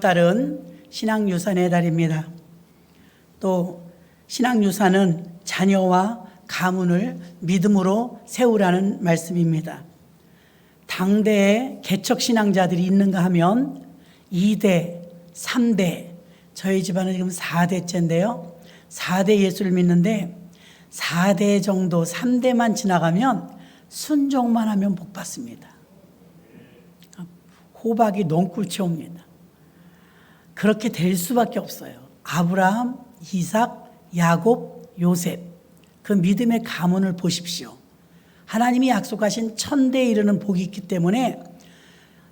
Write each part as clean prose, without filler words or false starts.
9월달은 신앙유산의 달입니다. 또 신앙유산은 자녀와 가문을 믿음으로 세우라는 말씀입니다. 당대에 개척신앙자들이 있는가 하면 2대, 3대, 저희 집안은 지금 4대째인데요. 4대 예수를 믿는데 4대 정도, 3대만 지나가면 순종만 하면 복 받습니다. 호박이 논꿀치 옵니다. 그렇게 될 수밖에 없어요. 아브라함, 이삭, 야곱, 요셉, 그 믿음의 가문을 보십시오. 하나님이 약속하신 1000대에 이르는 복이 있기 때문에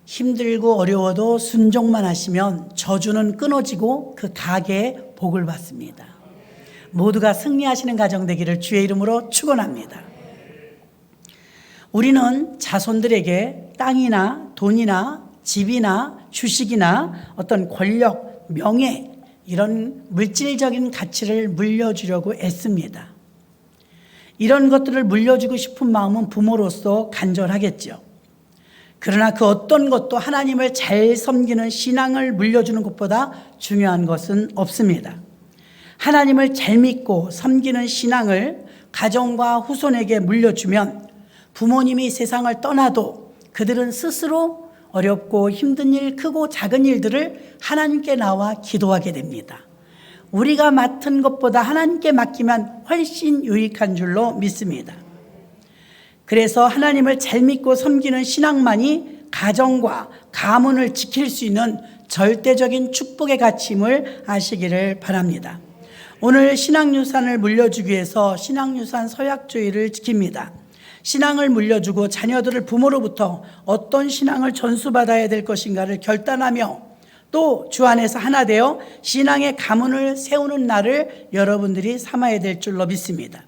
힘들고 어려워도 순종만 하시면 저주는 끊어지고 그 가게에 복을 받습니다. 모두가 승리하시는 가정 되기를 주의 이름으로 축원합니다. 우리는 자손들에게 땅이나 돈이나 집이나 주식이나 어떤 권력, 명예 이런 물질적인 가치를 물려주려고 애씁니다. 이런 것들을 물려주고 싶은 마음은 부모로서 간절하겠죠. 그러나 그 어떤 것도 하나님을 잘 섬기는 신앙을 물려주는 것보다 중요한 것은 없습니다. 하나님을 잘 믿고 섬기는 신앙을 가정과 후손에게 물려주면 부모님이 세상을 떠나도 그들은 스스로 어렵고 힘든 일, 크고 작은 일들을 하나님께 나와 기도하게 됩니다. 우리가 맡은 것보다 하나님께 맡기면 훨씬 유익한 줄로 믿습니다. 그래서 하나님을 잘 믿고 섬기는 신앙만이 가정과 가문을 지킬 수 있는 절대적인 축복의 가치임을 아시기를 바랍니다. 오늘 신앙유산을 물려주기 위해서 신앙유산 서약조의를 지킵니다. 신앙을 물려주고 자녀들을 부모로부터 어떤 신앙을 전수받아야 될 것인가를 결단하며 또 주 안에서 하나 되어 신앙의 가문을 세우는 날을 여러분들이 삼아야 될 줄로 믿습니다.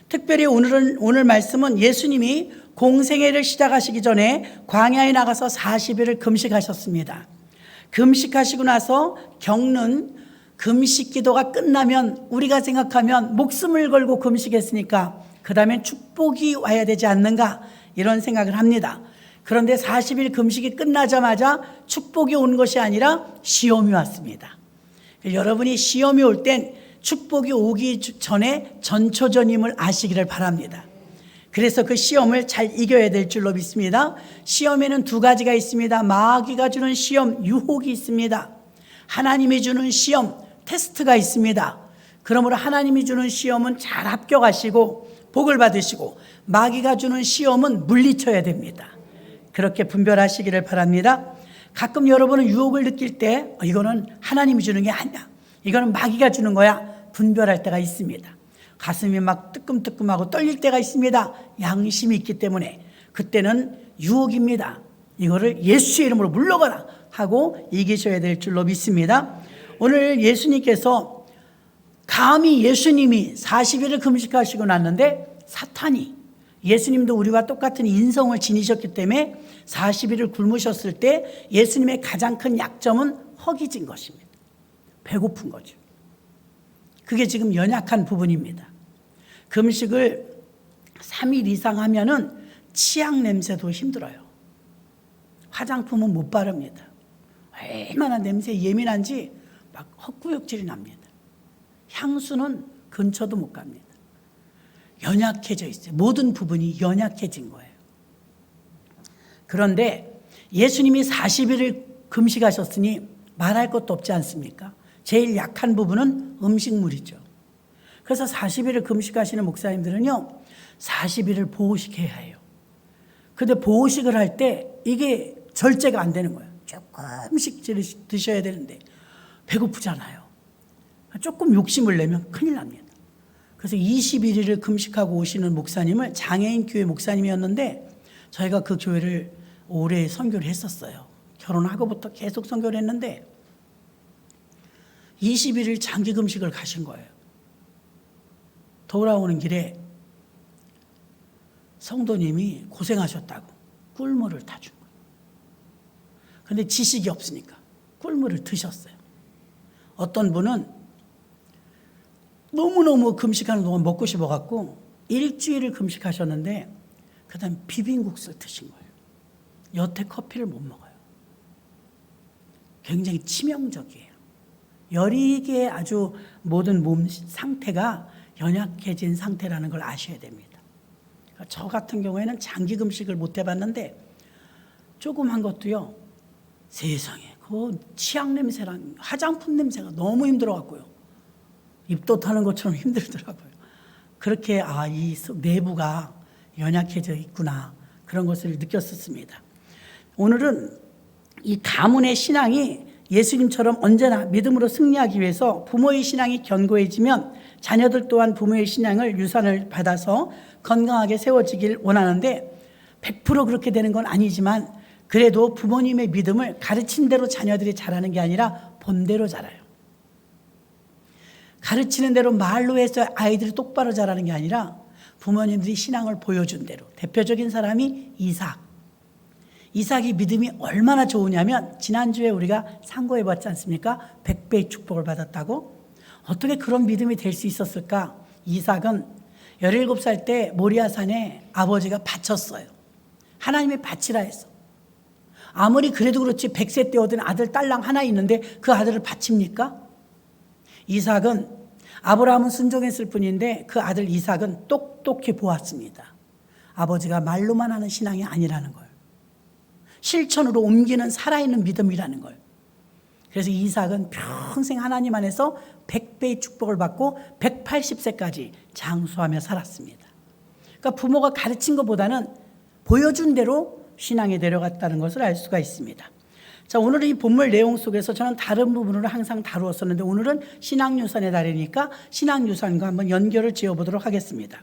특별히 오늘 말씀은 예수님이 공생애를 시작하시기 전에 광야에 나가서 40일을 금식하셨습니다. 금식하시고 나서 겪는 금식 기도가 끝나면 우리가 생각하면 목숨을 걸고 금식했으니까 그 다음엔 축복이 와야 되지 않는가 이런 생각을 합니다. 그런데 40일 금식이 끝나자마자 축복이 온 것이 아니라 시험이 왔습니다. 여러분이 시험이 올 땐 축복이 오기 전에 전초전임을 아시기를 바랍니다. 그래서 그 시험을 잘 이겨야 될 줄로 믿습니다. 시험에는 두 가지가 있습니다. 마귀가 주는 시험, 유혹이 있습니다. 하나님이 주는 시험, 테스트가 있습니다. 그러므로 하나님이 주는 시험은 잘 합격하시고 복을 받으시고 마귀가 주는 시험은 물리쳐야 됩니다. 그렇게 분별하시기를 바랍니다. 가끔 여러분은 유혹을 느낄 때 이거는 하나님이 주는 게 아니야, 이거는 마귀가 주는 거야, 분별할 때가 있습니다. 가슴이 막 뜨끔뜨끔하고 떨릴 때가 있습니다. 양심이 있기 때문에 그때는 유혹입니다. 이거를 예수의 이름으로 물러가라 하고 이기셔야 될 줄로 믿습니다. 오늘 예수님께서 감히 예수님이 40일을 금식하시고 났는데 사탄이, 예수님도 우리와 똑같은 인성을 지니셨기 때문에 40일을 굶으셨을 때 예수님의 가장 큰 약점은 허기진 것입니다. 배고픈 거죠. 그게 지금 연약한 부분입니다. 금식을 3일 이상 하면은 치약 냄새도 힘들어요. 화장품은 못 바릅니다. 얼마나 냄새에 예민한지 막 헛구역질이 납니다. 향수는 근처도 못 갑니다. 연약해져 있어요. 모든 부분이 연약해진 거예요. 그런데 예수님이 40일을 금식하셨으니 말할 것도 없지 않습니까? 제일 약한 부분은 음식물이죠. 그래서 40일을 금식하시는 목사님들은요, 40일을 보호식해야 해요. 근데 보호식을 할 때 이게 절제가 안 되는 거예요. 조금씩 드셔야 되는데 배고프잖아요. 조금 욕심을 내면 큰일 납니다. 그래서 21일을 금식하고 오시는 목사님을, 장애인 교회 목사님이었는데 저희가 그 교회를 오래 선교를 했었어요. 결혼하고부터 계속 선교를 했는데 21일 장기 금식을 가신 거예요. 돌아오는 길에 성도님이 고생하셨다고 꿀물을 타준 거예요. 그런데 지식이 없으니까 꿀물을 드셨어요. 어떤 분은 너무너무 금식하는 동안 먹고 싶어갖고 일주일을 금식하셨는데 그 다음 비빔국수를 드신 거예요. 여태 커피를 못 먹어요. 굉장히 치명적이에요. 여리게 아주 모든 몸 상태가 연약해진 상태라는 걸 아셔야 됩니다. 저 같은 경우에는 장기 금식을 못 해봤는데 조그만 것도요, 세상에 그 치약 냄새랑 화장품 냄새가 너무 힘들어갖고요, 입도 타는 것처럼 힘들더라고요. 그렇게 이 내부가 연약해져 있구나, 그런 것을 느꼈었습니다. 오늘은 이 가문의 신앙이 예수님처럼 언제나 믿음으로 승리하기 위해서 부모의 신앙이 견고해지면 자녀들 또한 부모의 신앙을 유산을 받아서 건강하게 세워지길 원하는데 100% 그렇게 되는 건 아니지만 그래도 부모님의 믿음을 가르친 대로 자녀들이 자라는 게 아니라 본대로 자라요. 가르치는 대로 말로 해서 아이들이 똑바로 자라는 게 아니라 부모님들이 신앙을 보여준 대로. 대표적인 사람이 이삭이 믿음이 얼마나 좋으냐면 지난주에 우리가 상고해 봤지 않습니까? 100배의 축복을 받았다고. 어떻게 그런 믿음이 될 수 있었을까? 이삭은 17살 때 모리아산에 아버지가 바쳤어요. 하나님이 바치라 했어. 아무리 그래도 그렇지 100세 때 얻은 아들 딸랑 하나 있는데 그 아들을 바칩니까? 이삭은, 아브라함은 순종했을 뿐인데 그 아들 이삭은 똑똑히 보았습니다. 아버지가 말로만 하는 신앙이 아니라는 걸, 실천으로 옮기는 살아있는 믿음이라는 걸. 그래서 이삭은 평생 하나님 안에서 100배의 축복을 받고 180세까지 장수하며 살았습니다. 그러니까 부모가 가르친 것보다는 보여준 대로 신앙에 내려갔다는 것을 알 수가 있습니다. 자, 오늘은 이 본문 내용 속에서 저는 다른 부분으로 항상 다루었었는데 오늘은 신앙유산의 달이니까 신앙유산과 한번 연결을 지어보도록 하겠습니다.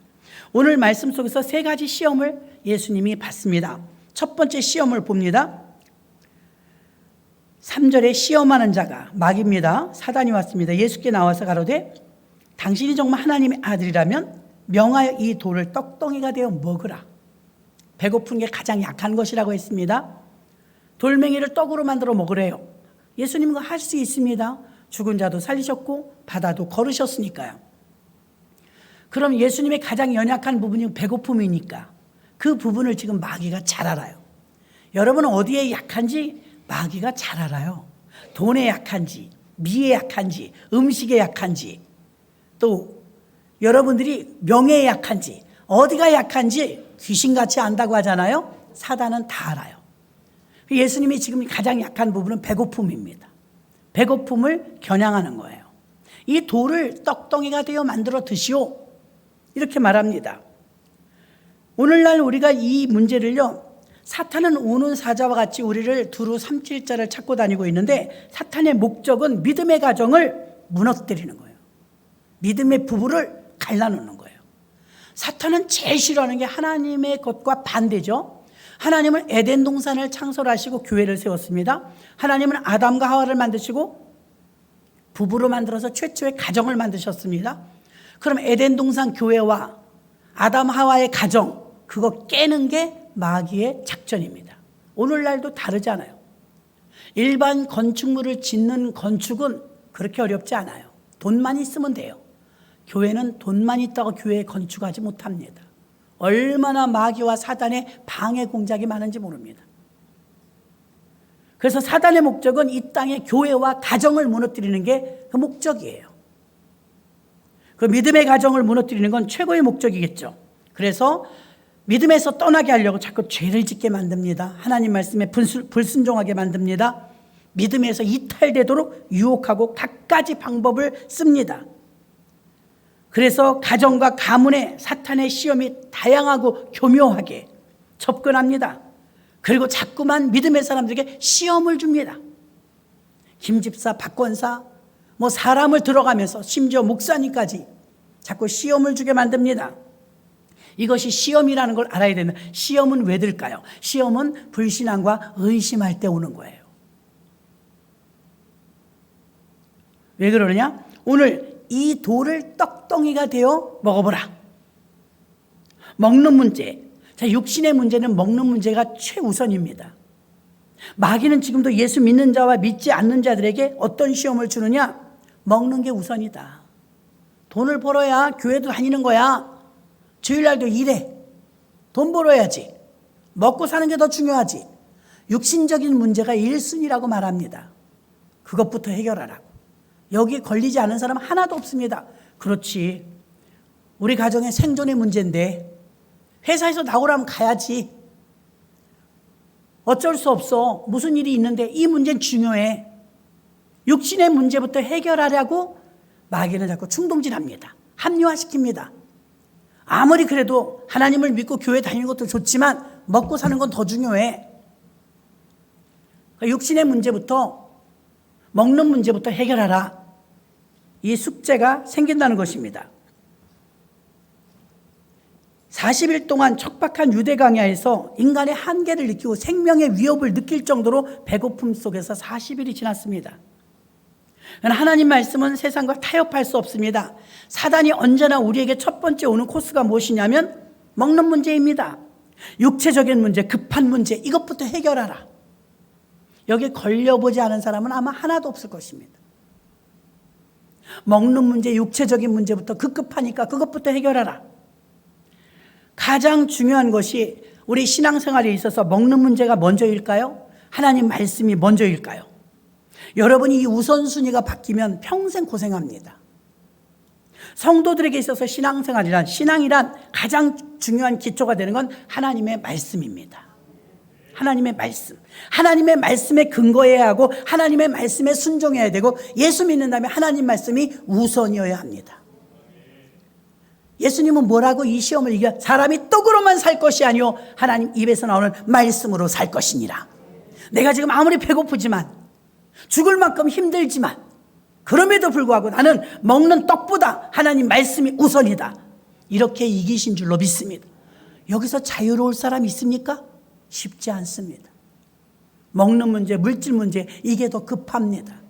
오늘 말씀 속에서 3가지 시험을 예수님이 받습니다. 첫 번째 시험을 봅니다. 3절에 시험하는 자가 마귀입니다. 사단이 왔습니다. 예수께 나와서 가로되 당신이 정말 하나님의 아들이라면 명하여 이 돌을 떡덩이가 되어 먹으라. 배고픈 게 가장 약한 것이라고 했습니다. 돌멩이를 떡으로 만들어 먹으래요. 예수님은 할 수 있습니다. 죽은 자도 살리셨고 바다도 걸으셨으니까요. 그럼 예수님의 가장 연약한 부분이 배고픔이니까 그 부분을 지금 마귀가 잘 알아요. 여러분은 어디에 약한지 마귀가 잘 알아요. 돈에 약한지, 미에 약한지, 음식에 약한지, 또 여러분들이 명예에 약한지, 어디가 약한지 귀신같이 안다고 하잖아요. 사단은 다 알아요. 예수님이 지금 가장 약한 부분은 배고픔입니다. 배고픔을 겨냥하는 거예요. 이 돌을 떡덩이가 되어 만들어 드시오, 이렇게 말합니다. 오늘날 우리가 이 문제를요, 사탄은 우는 사자와 같이 우리를 두루 삼킬 자를 찾고 다니고 있는데 사탄의 목적은 믿음의 가정을 무너뜨리는 거예요. 믿음의 부부를 갈라놓는 거예요. 사탄은 제일 싫어하는 게 하나님의 것과 반대죠. 하나님은 에덴 동산을 창설하시고 교회를 세웠습니다. 하나님은 아담과 하와를 만드시고 부부로 만들어서 최초의 가정을 만드셨습니다. 그럼 에덴 동산 교회와 아담 하와의 가정, 그거 깨는 게 마귀의 작전입니다. 오늘날도 다르잖아요. 일반 건축물을 짓는 건축은 그렇게 어렵지 않아요. 돈만 있으면 돼요. 교회는 돈만 있다고 교회에 건축하지 못합니다. 얼마나 마귀와 사단의 방해 공작이 많은지 모릅니다. 그래서 사단의 목적은 이 땅의 교회와 가정을 무너뜨리는 게 그 목적이에요. 그 믿음의 가정을 무너뜨리는 건 최고의 목적이겠죠. 그래서 믿음에서 떠나게 하려고 자꾸 죄를 짓게 만듭니다. 하나님 말씀에 불순종하게 만듭니다. 믿음에서 이탈되도록 유혹하고 갖가지 방법을 씁니다. 그래서 가정과 가문에 사탄의 시험이 다양하고 교묘하게 접근합니다. 그리고 자꾸만 믿음의 사람들에게 시험을 줍니다. 김집사, 박권사, 사람을 들어가면서 심지어 목사님까지 자꾸 시험을 주게 만듭니다. 이것이 시험이라는 걸 알아야 된다. 시험은 왜 들까요? 시험은 불신앙과 의심할 때 오는 거예요. 왜 그러느냐? 오늘 이 돌을 떡덩이가 되어 먹어보라. 먹는 문제. 자, 육신의 문제는 먹는 문제가 최우선입니다. 마귀는 지금도 예수 믿는 자와 믿지 않는 자들에게 어떤 시험을 주느냐? 먹는 게 우선이다. 돈을 벌어야 교회도 다니는 거야. 주일날도 일해. 돈 벌어야지. 먹고 사는 게 더 중요하지. 육신적인 문제가 1순위라고 말합니다. 그것부터 해결하라고. 여기에 걸리지 않은 사람 하나도 없습니다. 그렇지. 우리 가정의 생존의 문제인데 회사에서 나오라면 가야지. 어쩔 수 없어. 무슨 일이 있는데 이 문제는 중요해. 육신의 문제부터 해결하려고 마귀는 자꾸 충동질합니다. 합리화시킵니다. 아무리 그래도 하나님을 믿고 교회 다니는 것도 좋지만 먹고 사는 건 더 중요해. 육신의 문제부터, 먹는 문제부터 해결하라. 이 숙제가 생긴다는 것입니다. 40일 동안 척박한 유대 광야에서 인간의 한계를 느끼고 생명의 위협을 느낄 정도로 배고픔 속에서 40일이 지났습니다. 하나님 말씀은 세상과 타협할 수 없습니다. 사단이 언제나 우리에게 첫 번째 오는 코스가 무엇이냐면 먹는 문제입니다. 육체적인 문제, 급한 문제, 이것부터 해결하라. 여기에 걸려보지 않은 사람은 아마 하나도 없을 것입니다. 먹는 문제, 육체적인 문제부터 급급하니까 그것부터 해결하라. 가장 중요한 것이 우리 신앙생활에 있어서 먹는 문제가 먼저일까요? 하나님 말씀이 먼저일까요? 여러분이 이 우선순위가 바뀌면 평생 고생합니다. 성도들에게 있어서 신앙이란 가장 중요한 기초가 되는 건 하나님의 말씀입니다. 하나님의 말씀. 하나님의 말씀에 근거해야 하고 하나님의 말씀에 순종해야 되고 예수 믿는다면 하나님 말씀이 우선이어야 합니다. 예수님은 뭐라고 이 시험을 이겨? 사람이 떡으로만 살 것이 아니요 하나님 입에서 나오는 말씀으로 살 것이니라. 내가 지금 아무리 배고프지만 죽을 만큼 힘들지만 그럼에도 불구하고 나는 먹는 떡보다 하나님 말씀이 우선이다. 이렇게 이기신 줄로 믿습니다. 여기서 자유로울 사람 있습니까? 쉽지 않습니다. 먹는 문제, 물질 문제, 이게 더 급합니다.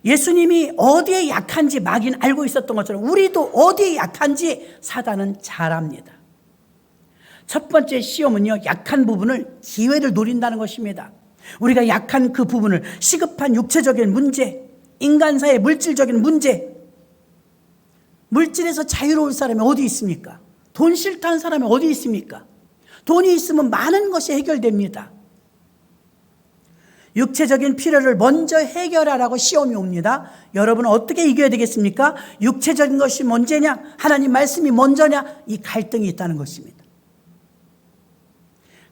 예수님이 어디에 약한지 마귀는 알고 있었던 것처럼 우리도 어디에 약한지 사단은 잘 압니다. 첫 번째 시험은요, 약한 부분을 기회를 노린다는 것입니다. 우리가 약한 그 부분을 시급한 육체적인 문제, 인간사의 물질적인 문제, 물질에서 자유로울 사람이 어디 있습니까? 돈 싫다는 사람이 어디 있습니까? 돈이 있으면 많은 것이 해결됩니다. 육체적인 필요를 먼저 해결하라고 시험이 옵니다. 여러분은 어떻게 이겨야 되겠습니까? 육체적인 것이 먼저냐? 하나님 말씀이 먼저냐? 이 갈등이 있다는 것입니다.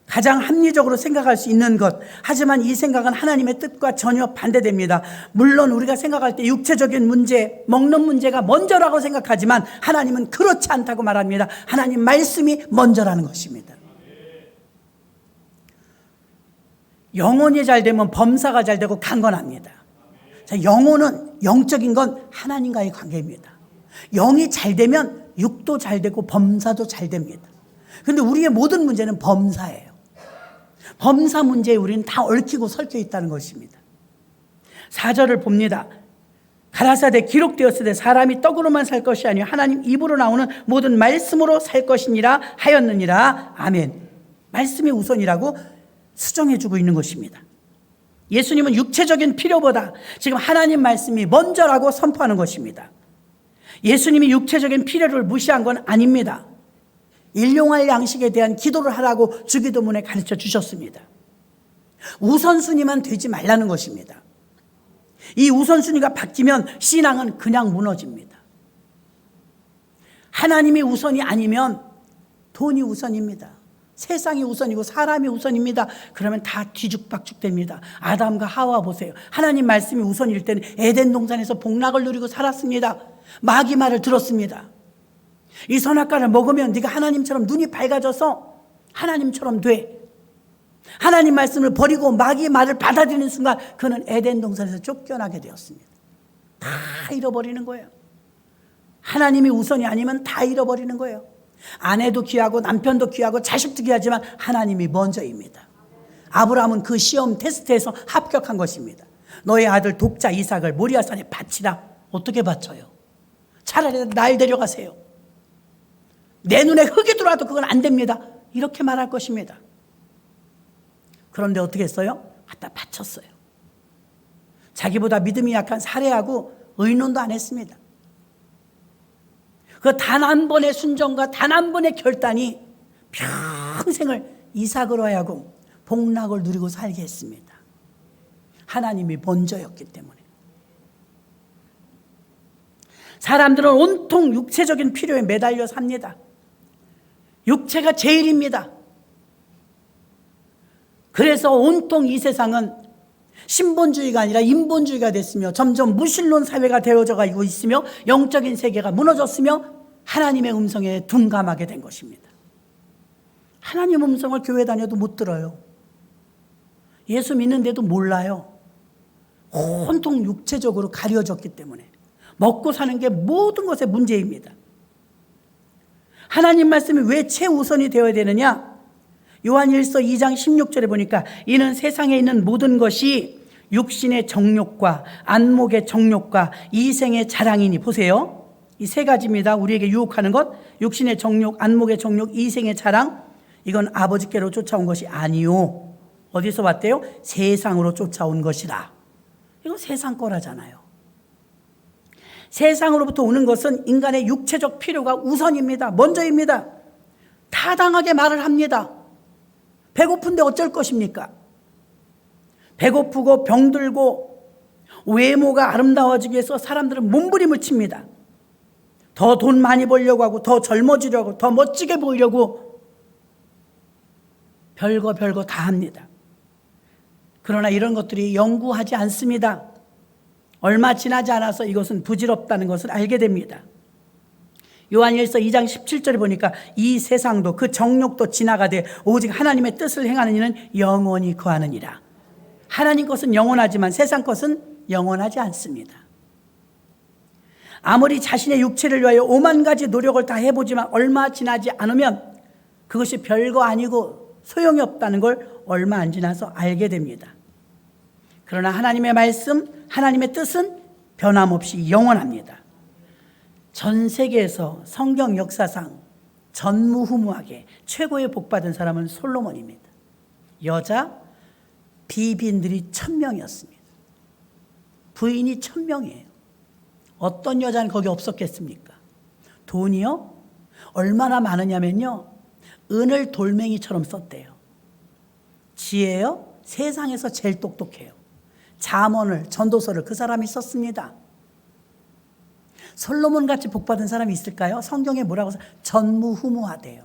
가장 합리적으로 생각할 수 있는 것, 하지만 이 생각은 하나님의 뜻과 전혀 반대됩니다. 물론 우리가 생각할 때 육체적인 문제, 먹는 문제가 먼저라고 생각하지만 하나님은 그렇지 않다고 말합니다. 하나님 말씀이 먼저라는 것입니다. 영혼이 잘 되면 범사가 잘 되고 강건합니다. 자, 영혼은, 영적인 건 하나님과의 관계입니다. 영이 잘 되면 육도 잘 되고 범사도 잘 됩니다. 그런데 우리의 모든 문제는 범사예요. 범사 문제에 우리는 다 얽히고 설켜 있다는 것입니다. 4절을 봅니다. 가라사대 기록되었으되 사람이 떡으로만 살 것이 아니요 하나님 입으로 나오는 모든 말씀으로 살 것이니라 하였느니라. 아멘. 말씀이 우선이라고 수정해주고 있는 것입니다. 예수님은 육체적인 필요보다 지금 하나님 말씀이 먼저라고 선포하는 것입니다. 예수님이 육체적인 필요를 무시한 건 아닙니다. 일용할 양식에 대한 기도를 하라고 주기도문에 가르쳐 주셨습니다. 우선순위만 되지 말라는 것입니다. 이 우선순위가 바뀌면 신앙은 그냥 무너집니다. 하나님이 우선이 아니면 돈이 우선입니다. 세상이 우선이고 사람이 우선입니다. 그러면 다 뒤죽박죽 됩니다. 아담과 하와 보세요. 하나님 말씀이 우선일 때는 에덴 동산에서 복락을 누리고 살았습니다. 마귀 말을 들었습니다. 이 선악과를 먹으면 네가 하나님처럼 눈이 밝아져서 하나님처럼 돼. 하나님 말씀을 버리고 마귀의 말을 받아들이는 순간 그는 에덴 동산에서 쫓겨나게 되었습니다. 다 잃어버리는 거예요. 하나님이 우선이 아니면 다 잃어버리는 거예요. 아내도 귀하고 남편도 귀하고 자식도 귀하지만 하나님이 먼저입니다. 아브라함은 그 시험 테스트에서 합격한 것입니다. 너의 아들 독자 이삭을 모리아산에 바치라. 어떻게 바쳐요? 차라리 날 데려가세요. 내 눈에 흙이 들어와도 그건 안 됩니다. 이렇게 말할 것입니다. 그런데 어떻게 했어요? 갖다 바쳤어요. 자기보다 믿음이 약한 사례하고 의논도 안 했습니다. 그 단 한 번의 순종과 단 한 번의 결단이 평생을 이삭으로 하여금 복락을 누리고 살게 했습니다. 하나님이 먼저였기 때문에. 사람들은 온통 육체적인 필요에 매달려 삽니다. 육체가 제일입니다. 그래서 온통 이 세상은 신본주의가 아니라 인본주의가 됐으며 점점 무신론 사회가 되어져 가고 있으며 영적인 세계가 무너졌으며 하나님의 음성에 둔감하게 된 것입니다. 하나님 음성을 교회 다녀도 못 들어요. 예수 믿는데도 몰라요. 온통 육체적으로 가려졌기 때문에 먹고 사는 게 모든 것의 문제입니다. 하나님 말씀이 왜 최우선이 되어야 되느냐? 요한일서 2장 16절에 보니까 이는 세상에 있는 모든 것이 육신의 정욕과 안목의 정욕과 이생의 자랑이니. 보세요. 이 세 가지입니다. 우리에게 유혹하는 것. 육신의 정욕, 안목의 정욕, 이생의 자랑. 이건 아버지께로 쫓아온 것이 아니요. 어디서 왔대요? 세상으로 쫓아온 것이라. 이건 세상 거라잖아요. 세상으로부터 오는 것은 인간의 육체적 필요가 우선입니다. 먼저입니다. 타당하게 말을 합니다. 배고픈데 어쩔 것입니까? 배고프고 병들고 외모가 아름다워지기 위해서 사람들은 몸부림을 칩니다. 더 돈 많이 벌려고 하고 더 젊어지려고 하고 더 멋지게 보이려고 별거 다 합니다. 그러나 이런 것들이 영구하지 않습니다. 얼마 지나지 않아서 이것은 부질없다는 것을 알게 됩니다. 요한일서 2장 17절에 보니까 이 세상도 그 정욕도 지나가되 오직 하나님의 뜻을 행하는 이는 영원히 거하느니라. 하나님 것은 영원하지만 세상 것은 영원하지 않습니다. 아무리 자신의 육체를 위하여 오만 가지 노력을 다 해보지만 얼마 지나지 않으면 그것이 별거 아니고 소용이 없다는 걸 얼마 안 지나서 알게 됩니다. 그러나 하나님의 말씀, 하나님의 뜻은 변함없이 영원합니다. 전 세계에서 성경 역사상 전무후무하게 최고의 복받은 사람은 솔로몬입니다. 여자 비빈들이 1000명이었습니다. 부인이 1000명이에요. 어떤 여자는 거기 없었겠습니까? 돈이요? 얼마나 많으냐면요, 은을 돌멩이처럼 썼대요. 지혜요? 세상에서 제일 똑똑해요. 잠언을, 전도서를 그 사람이 썼습니다. 솔로몬같이 복받은 사람이 있을까요? 성경에 뭐라고 해서 전무후무하대요.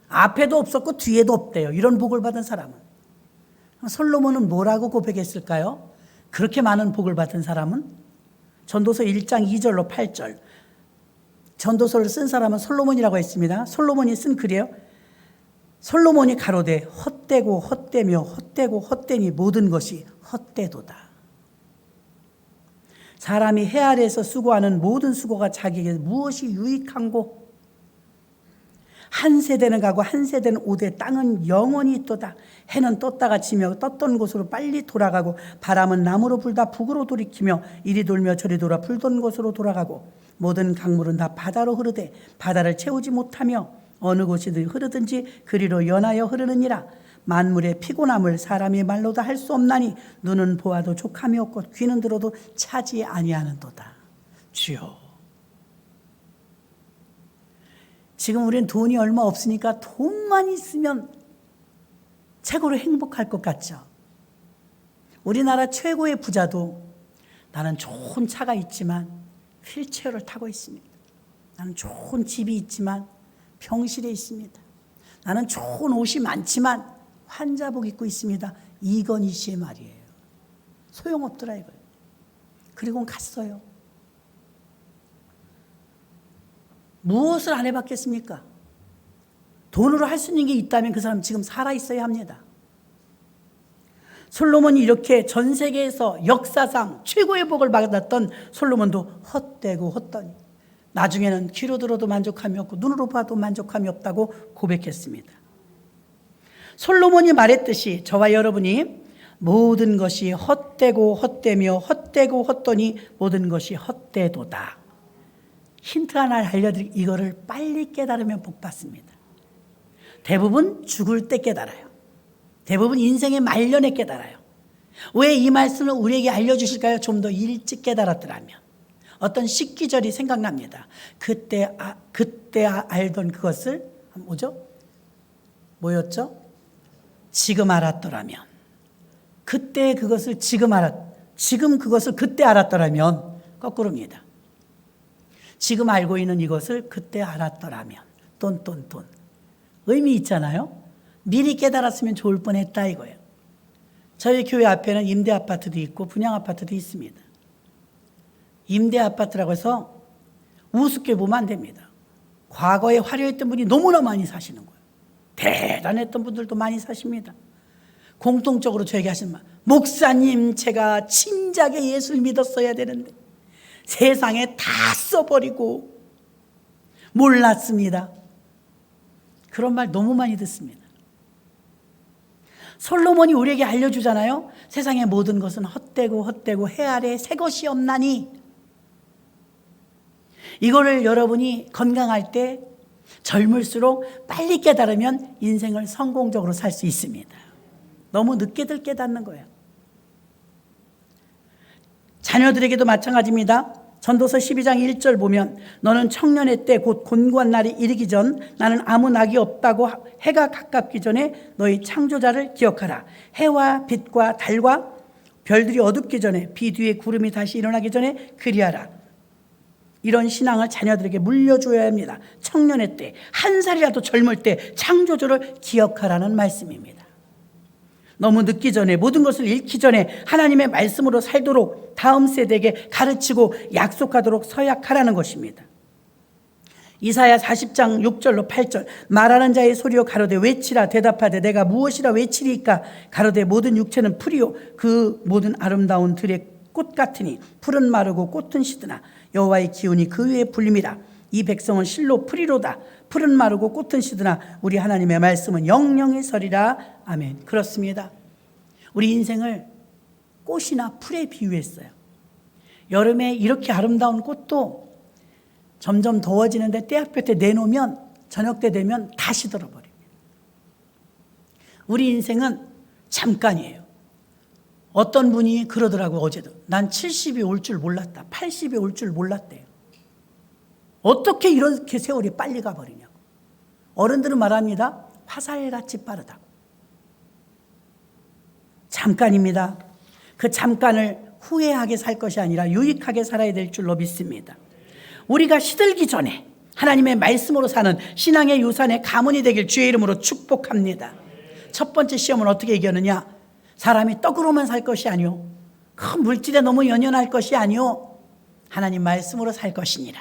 앞에도 없었고 뒤에도 없대요. 이런 복을 받은 사람은. 솔로몬은 뭐라고 고백했을까요? 그렇게 많은 복을 받은 사람은? 전도서 1장 2절로 8절. 전도서를 쓴 사람은 솔로몬이라고 했습니다. 솔로몬이 쓴 글이에요. 솔로몬이 가로되 헛되고 헛되며 헛되고 헛되니 모든 것이 헛되도다. 사람이 해 아래에서 수고하는 모든 수고가 자기에게 무엇이 유익한고? 한 세대는 가고 한 세대는 오되 땅은 영원히 있도다. 해는 떴다가 지며 떴던 곳으로 빨리 돌아가고 바람은 남으로 불다 북으로 돌이키며 이리 돌며 저리 돌아 불던 곳으로 돌아가고 모든 강물은 다 바다로 흐르되 바다를 채우지 못하며 어느 곳이든 흐르든지 그리로 연하여 흐르느니라. 만물의 피곤함을 사람이 말로도 할 수 없나니 눈은 보아도 족함이 없고 귀는 들어도 차지 아니하는도다. 주여, 지금 우리는 돈이 얼마 없으니까 돈만 있으면 최고로 행복할 것 같죠. 우리나라 최고의 부자도 나는 좋은 차가 있지만 휠체어를 타고 있습니다. 나는 좋은 집이 있지만 병실에 있습니다. 나는 좋은 옷이 많지만 환자복 입고 있습니다. 이건희 씨의 말이에요. 소용없더라 이거예요. 그리고 갔어요. 무엇을 안 해봤겠습니까? 돈으로 할 수 있는 게 있다면 그 사람 지금 살아있어야 합니다. 솔로몬이 이렇게 전 세계에서 역사상 최고의 복을 받았던 솔로몬도 헛되고 헛되니 나중에는 귀로 들어도 만족함이 없고 눈으로 봐도 만족함이 없다고 고백했습니다. 솔로몬이 말했듯이 저와 여러분이 모든 것이 헛되고 헛되며 헛되고 헛되니 모든 것이 헛되도다. 힌트 하나 알려드릴게요. 이거를 빨리 깨달으면 복 받습니다. 대부분 죽을 때 깨달아요. 대부분 인생의 말년에 깨달아요. 왜 이 말씀을 우리에게 알려주실까요? 좀 더 일찍 깨달았더라면. 어떤 시기절이 생각납니다. 그때 알던 그것을 뭐죠? 뭐였죠? 지금 알았더라면. 그때 그것을 지금 그것을 그때 알았더라면 거꾸로입니다. 지금 알고 있는 이것을 그때 알았더라면 돈. 의미 있잖아요. 미리 깨달았으면 좋을 뻔했다 이거예요. 저희 교회 앞에는 임대 아파트도 있고 분양 아파트도 있습니다. 임대 아파트라고 해서 우습게 보면 안 됩니다. 과거에 화려했던 분이 너무나 많이 사시는 거예요. 대단했던 분들도 많이 사십니다. 공통적으로 저에게 하시는 말, 목사님 제가 진작에 예수를 믿었어야 되는데 세상에 다 써버리고 몰랐습니다. 그런 말 너무 많이 듣습니다. 솔로몬이 우리에게 알려주잖아요. 세상의 모든 것은 헛되고 해 아래 새 것이 없나니. 이거를 여러분이 건강할 때 젊을수록 빨리 깨달으면 인생을 성공적으로 살 수 있습니다. 너무 늦게들 깨닫는 거예요. 자녀들에게도 마찬가지입니다. 전도서 12장 1절 보면 너는 청년의 때 곧 곤고한 날이 이르기 전 나는 아무 낙이 없다고 해가 가깝기 전에 너희 창조자를 기억하라. 해와 빛과 달과 별들이 어둡기 전에 비 뒤에 구름이 다시 일어나기 전에 그리하라. 이런 신앙을 자녀들에게 물려줘야 합니다. 청년의 때, 한 살이라도 젊을 때 창조주를 기억하라는 말씀입니다. 너무 늦기 전에, 모든 것을 잃기 전에 하나님의 말씀으로 살도록 다음 세대에게 가르치고 약속하도록 서약하라는 것입니다. 이사야 40장 6절로 8절 말하는 자의 소리요 가로되 외치라 대답하되 내가 무엇이라 외치리까 가로되 모든 육체는 풀이요 그 모든 아름다운 들의 꽃 같으니 풀은 마르고 꽃은 시드나 여호와의 기운이 그 위에 불림이라. 이 백성은 실로 풀이로다. 풀은 마르고 꽃은 시드나 우리 하나님의 말씀은 영영이 서리라. 아멘. 그렇습니다. 우리 인생을 꽃이나 풀에 비유했어요. 여름에 이렇게 아름다운 꽃도 점점 더워지는데 떼학볕에 내놓으면 저녁 때 되면 다 시들어버립니다. 우리 인생은 잠깐이에요. 어떤 분이 그러더라고요. 어제도 난 70이 올 줄 몰랐다. 80이 올 줄 몰랐대요. 어떻게 이렇게 세월이 빨리 가버리냐고. 어른들은 말합니다. 화살같이 빠르다고. 잠깐입니다. 그 잠깐을 후회하게 살 것이 아니라 유익하게 살아야 될 줄로 믿습니다. 우리가 시들기 전에 하나님의 말씀으로 사는 신앙의 유산의 가문이 되길 주의 이름으로 축복합니다. 첫 번째 시험은 어떻게 이겼느냐? 사람이 떡으로만 살 것이 아니요 큰 물질에 너무 연연할 것이 아니요 하나님 말씀으로 살 것이니라.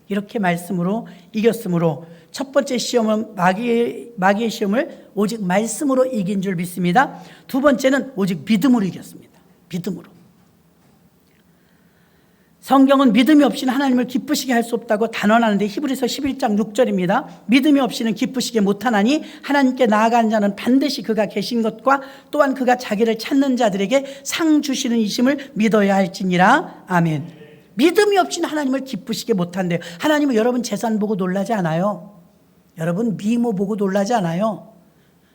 이렇게 말씀으로 이겼으므로 첫 번째 시험은 마귀의 시험을 오직 말씀으로 이긴 줄 믿습니다. 두 번째는 오직 믿음으로 이겼습니다. 믿음으로. 성경은 믿음이 없이는 하나님을 기쁘시게 할 수 없다고 단언하는데 히브리서 11장 6절입니다. 믿음이 없이는 기쁘시게 못하나니 하나님께 나아가는 자는 반드시 그가 계신 것과 또한 그가 자기를 찾는 자들에게 상 주시는 이심을 믿어야 할지니라. 아멘. 믿음이 없이는 하나님을 기쁘시게 못한대요. 하나님은 여러분 재산 보고 놀라지 않아요. 여러분 미모 보고 놀라지 않아요.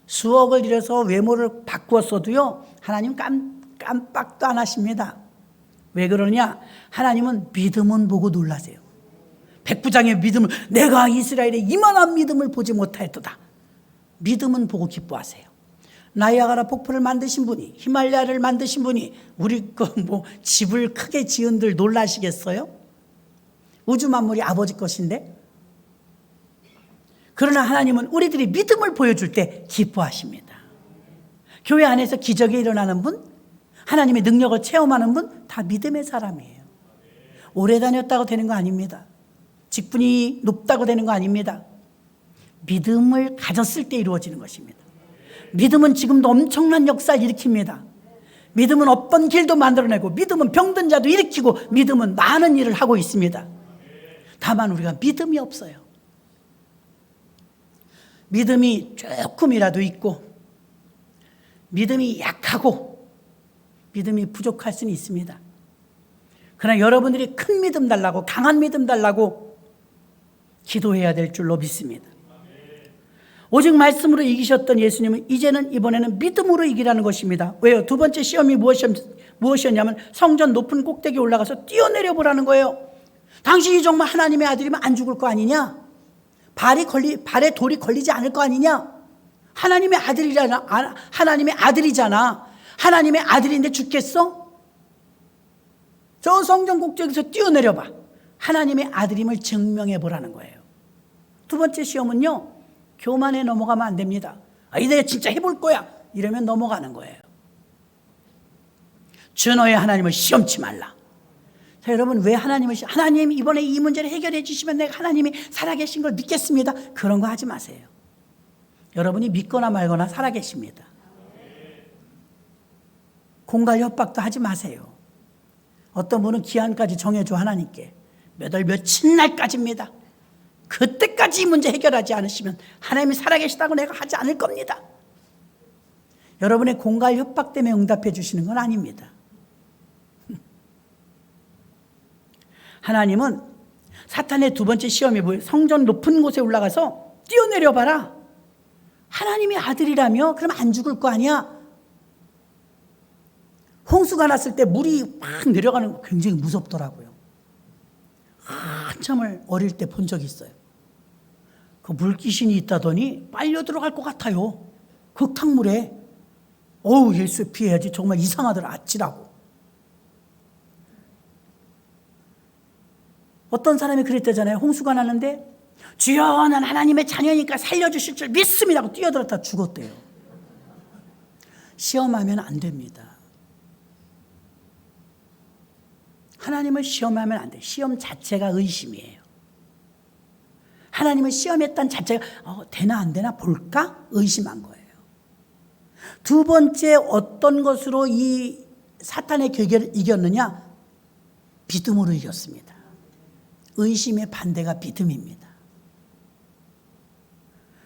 수억을 들여서 외모를 바꾸었어도요 하나님 깜빡도 안 하십니다. 왜 그러냐? 하나님은 믿음은 보고 놀라세요. 백부장의 믿음을 내가 이스라엘의 이만한 믿음을 보지 못하였도다. 믿음은 보고 기뻐하세요. 나이아가라 폭포를 만드신 분이, 히말라야를 만드신 분이 우리 집을 크게 지은들 놀라시겠어요? 우주 만물이 아버지 것인데. 그러나 하나님은 우리들이 믿음을 보여줄 때 기뻐하십니다. 교회 안에서 기적이 일어나는 분, 하나님의 능력을 체험하는 분 다 믿음의 사람이에요. 오래 다녔다고 되는 거 아닙니다. 직분이 높다고 되는 거 아닙니다. 믿음을 가졌을 때 이루어지는 것입니다. 믿음은 지금도 엄청난 역사를 일으킵니다. 믿음은 없던 길도 만들어내고 믿음은 병든 자도 일으키고 믿음은 많은 일을 하고 있습니다. 다만 우리가 믿음이 없어요. 믿음이 조금이라도 있고 믿음이 약하고 믿음이 부족할 수는 있습니다. 그러나 여러분들이 큰 믿음 달라고 강한 믿음 달라고 기도해야 될 줄로 믿습니다. 오직 말씀으로 이기셨던 예수님은 이번에는 믿음으로 이기라는 것입니다. 왜요? 두 번째 시험이 무엇이었냐면 성전 높은 꼭대기에 올라가서 뛰어내려 보라는 거예요. 당신이 정말 하나님의 아들이면 안 죽을 거 아니냐? 발에 돌이 걸리지 않을 거 아니냐? 하나님의 아들이잖아. 하나님의 아들인데 죽겠어? 저 성전 꼭대기에서 뛰어내려봐. 하나님의 아들임을 증명해 보라는 거예요. 두 번째 시험은요, 교만에 넘어가면 안 됩니다. 내가 진짜 해볼 거야 이러면 넘어가는 거예요. 주 너의 하나님을 시험치 말라. 자, 여러분, 왜 하나님 이번에 이 문제를 해결해 주시면 내가 하나님이 살아계신 걸 믿겠습니다, 그런 거 하지 마세요. 여러분이 믿거나 말거나 살아계십니다. 공갈 협박도 하지 마세요. 어떤 분은 기한까지 정해줘, 하나님께. 몇 월 며칠 날까지입니다. 그때까지 이 문제 해결하지 않으시면 하나님이 살아계시다고 내가 하지 않을 겁니다. 여러분의 공갈 협박 때문에 응답해 주시는 건 아닙니다. 하나님은 사탄의 두 번째 시험이 뭐예요? 성전 높은 곳에 올라가서 뛰어내려 봐라. 하나님의 아들이라며? 그럼 안 죽을 거 아니야? 홍수가 났을 때 물이 막 내려가는 거 굉장히 무섭더라고요. 한참을 어릴 때 본 적이 있어요. 그 물귀신이 있다더니 빨려 들어갈 것 같아요. 흙탕물에. 예수 피해야지. 정말 이상하더라, 아찔하고. 어떤 사람이 그랬다잖아요. 홍수가 났는데 주여, 난 하나님의 자녀니까 살려주실 줄 믿습니다 하고 뛰어들었다 죽었대요. 시험하면 안 됩니다. 하나님을 시험하면 안 돼요. 시험 자체가 의심이에요. 하나님을 시험했다는 자체가 되나 안 되나 볼까? 의심한 거예요. 두 번째, 어떤 것으로 이 사탄의 괴계를 이겼느냐? 믿음으로 이겼습니다. 의심의 반대가 믿음입니다.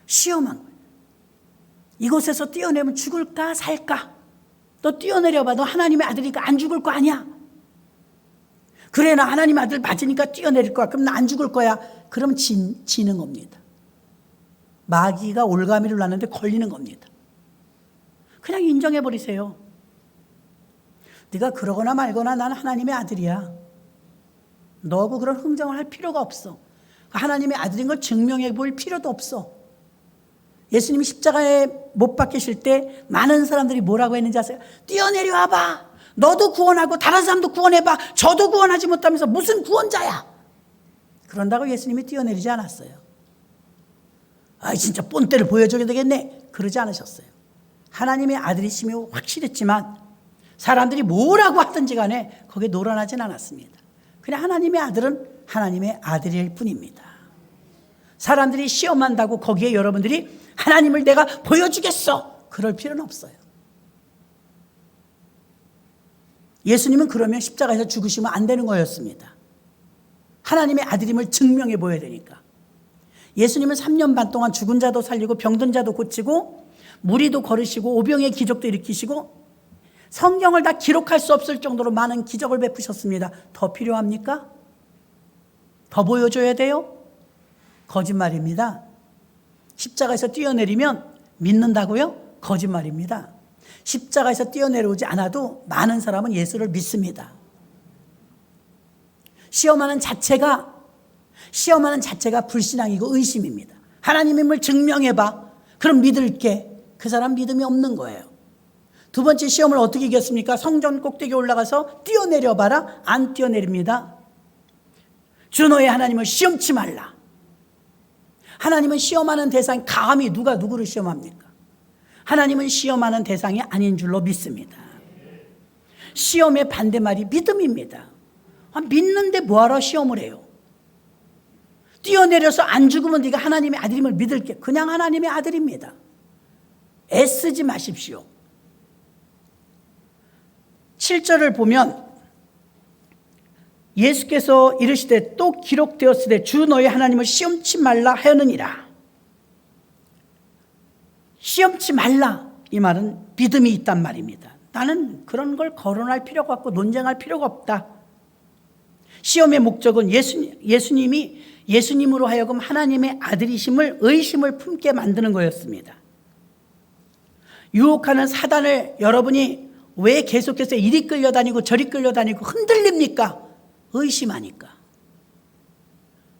시험한 거예요. 이곳에서 뛰어내면 죽을까 살까? 너 뛰어내려봐. 너 하나님의 아들이니까 안 죽을 거 아니야? 그래, 나 하나님 아들 맞으니까 뛰어내릴 거야. 그럼 나 안 죽을 거야. 그럼 지는 겁니다. 마귀가 올가미를 놨는데 걸리는 겁니다. 그냥 인정해버리세요. 네가 그러거나 말거나 나는 하나님의 아들이야. 너하고 그런 흥정을 할 필요가 없어. 하나님의 아들인 걸 증명해 볼 필요도 없어. 예수님이 십자가에 못 박히실 때 많은 사람들이 뭐라고 했는지 아세요? 뛰어내려와 봐. 너도 구원하고 다른 사람도 구원해봐. 저도 구원하지 못하면서 무슨 구원자야. 그런다고 예수님이 뛰어내리지 않았어요. 진짜 본때를 보여줘야 되겠네, 그러지 않으셨어요. 하나님의 아들이심이 확실했지만 사람들이 뭐라고 하든지 간에 거기에 노란하진 않았습니다. 그냥 하나님의 아들은 하나님의 아들일 뿐입니다. 사람들이 시험한다고 거기에 여러분들이 하나님을 내가 보여주겠어, 그럴 필요는 없어요. 예수님은 그러면 십자가에서 죽으시면 안 되는 거였습니다. 하나님의 아들임을 증명해 보여야 되니까. 예수님은 3년 반 동안 죽은 자도 살리고 병든 자도 고치고 무리도 걸으시고 오병의 기적도 일으키시고 성경을 다 기록할 수 없을 정도로 많은 기적을 베푸셨습니다. 더 필요합니까? 더 보여줘야 돼요? 거짓말입니다. 십자가에서 뛰어내리면 믿는다고요? 거짓말입니다. 십자가에서 뛰어내려오지 않아도 많은 사람은 예수를 믿습니다. 시험하는 자체가 불신앙이고 의심입니다. 하나님임을 증명해봐. 그럼 믿을게. 그 사람 믿음이 없는 거예요. 두 번째 시험을 어떻게 이겼습니까? 성전 꼭대기에 올라가서 뛰어내려봐라. 안 뛰어내립니다. 주 너의 하나님을 시험치 말라. 하나님은 시험하는 대상이 감히 누가 누구를 시험합니까? 하나님은 시험하는 대상이 아닌 줄로 믿습니다. 시험의 반대말이 믿음입니다. 믿는데 뭐하러 시험을 해요? 뛰어내려서 안 죽으면 네가 하나님의 아들임을 믿을게. 그냥 하나님의 아들입니다. 애쓰지 마십시오. 7절을 보면 예수께서 이르시되 또 기록되었으되 주 너의 하나님을 시험치 말라 하였느니라. 시험치 말라, 이 말은 믿음이 있단 말입니다. 나는 그런 걸 거론할 필요가 없고 논쟁할 필요가 없다. 시험의 목적은 예수님이 예수님으로 하여금 하나님의 아들이심을 의심을 품게 만드는 거였습니다. 유혹하는 사단을 여러분이 왜 계속해서 이리 끌려다니고 저리 끌려다니고 흔들립니까? 의심하니까.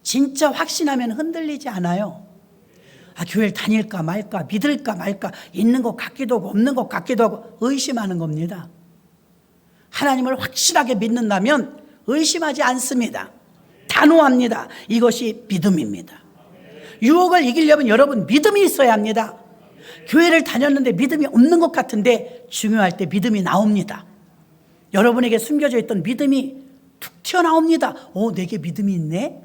진짜 확신하면 흔들리지 않아요. 교회를 다닐까 말까, 믿을까 말까, 있는 것 같기도 하고 없는 것 같기도 하고 의심하는 겁니다. 하나님을 확실하게 믿는다면 의심하지 않습니다. 단호합니다. 이것이 믿음입니다. 유혹을 이기려면 여러분 믿음이 있어야 합니다. 교회를 다녔는데 믿음이 없는 것 같은데 중요할 때 믿음이 나옵니다. 여러분에게 숨겨져 있던 믿음이 툭 튀어나옵니다. 내게 믿음이 있네.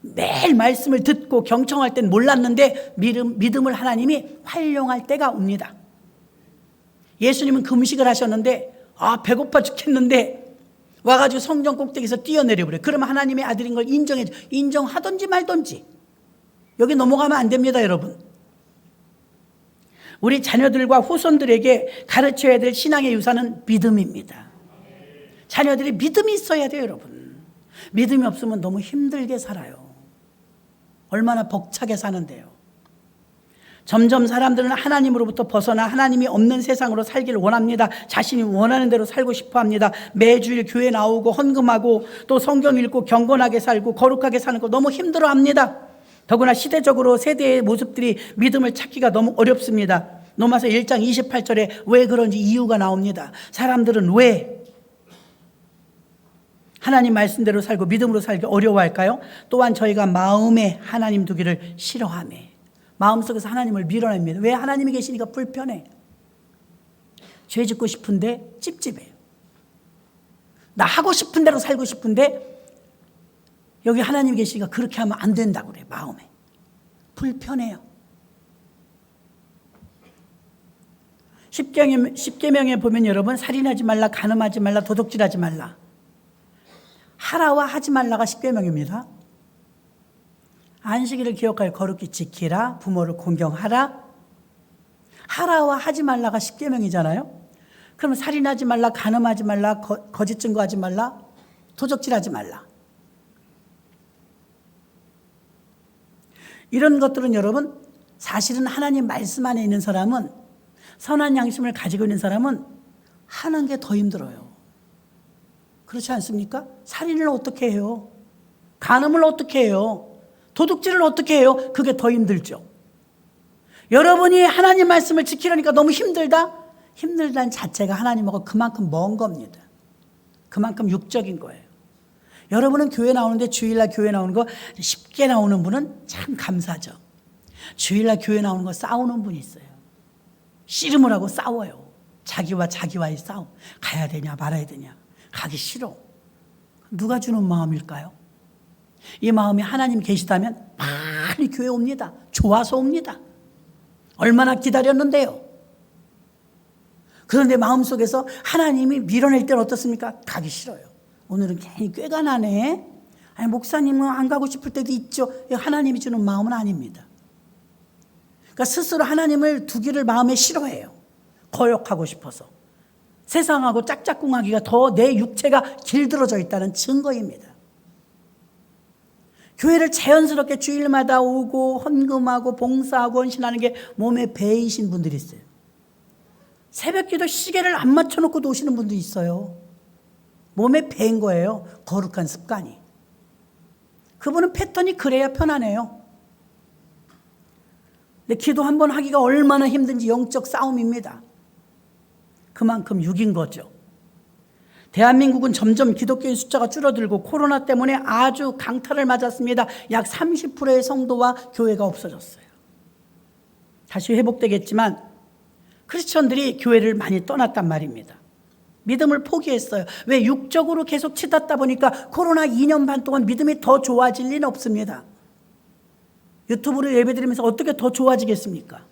매일 말씀을 듣고 경청할 땐 몰랐는데 믿음을 하나님이 활용할 때가 옵니다. 예수님은 금식을 하셨는데 배고파 죽겠는데 와가지고 성전 꼭대기에서 뛰어내려 버려요. 그러면 하나님의 아들인 걸 인정하든지 말든지. 여기 넘어가면 안 됩니다, 여러분. 우리 자녀들과 후손들에게 가르쳐야 될 신앙의 유산은 믿음입니다. 자녀들이 믿음이 있어야 돼요, 여러분. 믿음이 없으면 너무 힘들게 살아요. 얼마나 벅차게 사는데요. 점점 사람들은 하나님으로부터 벗어나 하나님이 없는 세상으로 살기를 원합니다. 자신이 원하는 대로 살고 싶어 합니다. 매주일 교회 나오고 헌금하고 또 성경 읽고 경건하게 살고 거룩하게 사는 거 너무 힘들어 합니다. 더구나 시대적으로 세대의 모습들이 믿음을 찾기가 너무 어렵습니다. 로마서 1장 28절에 왜 그런지 이유가 나옵니다. 사람들은 왜 하나님 말씀대로 살고 믿음으로 살기 어려워할까요? 또한 저희가 마음에 하나님 두기를 싫어하며 마음속에서 하나님을 밀어냅니다. 왜? 하나님이 계시니까 불편해. 죄 짓고 싶은데 찝찝해요. 나 하고 싶은 대로 살고 싶은데 여기 하나님이 계시니까 그렇게 하면 안 된다고 그래요. 마음에 불편해요. 십계명에 보면 여러분 살인하지 말라, 간음하지 말라, 도둑질하지 말라. 하라와 하지 말라가 십계명입니다. 안식일을 기억하여 거룩히 지키라, 부모를 공경하라. 하라와 하지 말라가 십계명이잖아요. 그럼 살인하지 말라, 간음하지 말라, 거짓 증거하지 말라, 도적질하지 말라. 이런 것들은 여러분 사실은 하나님 말씀 안에 있는 사람은, 선한 양심을 가지고 있는 사람은 하는 게 더 힘들어요. 그렇지 않습니까? 살인을 어떻게 해요? 간음을 어떻게 해요? 도둑질을 어떻게 해요? 그게 더 힘들죠. 여러분이 하나님 말씀을 지키려니까 너무 힘들다? 힘들다는 자체가 하나님하고 그만큼 먼 겁니다. 그만큼 육적인 거예요. 여러분은 교회 나오는데 주일날 교회 나오는 거 쉽게 나오는 분은 참 감사죠. 주일날 교회 나오는 거 싸우는 분이 있어요. 씨름을 하고 싸워요. 자기와의 싸움. 가야 되냐 말아야 되냐. 가기 싫어. 누가 주는 마음일까요? 이 마음이 하나님 계시다면 많이 교회 옵니다. 좋아서 옵니다. 얼마나 기다렸는데요. 그런데 마음속에서 하나님이 밀어낼 때는 어떻습니까? 가기 싫어요. 오늘은 괜히 꾀가 나네. 목사님은 안 가고 싶을 때도 있죠. 하나님이 주는 마음은 아닙니다. 그러니까 스스로 하나님을 두기를 마음에 싫어해요. 거역하고 싶어서. 세상하고 짝짝꿍하기가 더 내 육체가 길들어져 있다는 증거입니다. 교회를 자연스럽게 주일마다 오고 헌금하고 봉사하고 헌신하는 게 몸에 배이신 분들이 있어요. 새벽기도 시계를 안 맞춰놓고도 오시는 분도 있어요. 몸에 배인 거예요. 거룩한 습관이. 그분은 패턴이 그래야 편안해요. 근데 기도 한 번 하기가 얼마나 힘든지 영적 싸움입니다. 그만큼 육인 거죠. 대한민국은 점점 기독교인 숫자가 줄어들고 코로나 때문에 아주 강타를 맞았습니다. 약 30%의 성도와 교회가 없어졌어요. 다시 회복되겠지만 크리스천들이 교회를 많이 떠났단 말입니다. 믿음을 포기했어요. 왜? 육적으로 계속 치닫다 보니까 코로나 2년 반 동안 믿음이 더 좋아질 리는 없습니다. 유튜브로 예배드리면서 어떻게 더 좋아지겠습니까?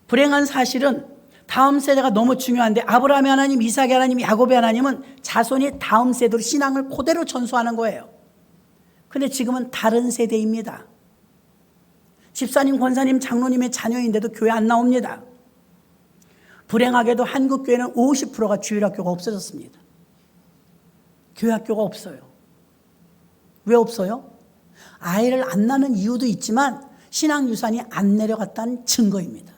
불행한 사실은 다음 세대가 너무 중요한데 아브라함의 하나님, 이삭의 하나님, 야곱의 하나님은 자손이 다음 세대로 신앙을 그대로 전수하는 거예요. 그런데 지금은 다른 세대입니다. 집사님, 권사님, 장로님의 자녀인데도 교회 안 나옵니다. 불행하게도 한국 교회는 50%가 주일학교가 없어졌습니다. 교회 학교가 없어요. 왜 없어요? 아이를 안 낳는 이유도 있지만 신앙 유산이 안 내려갔다는 증거입니다.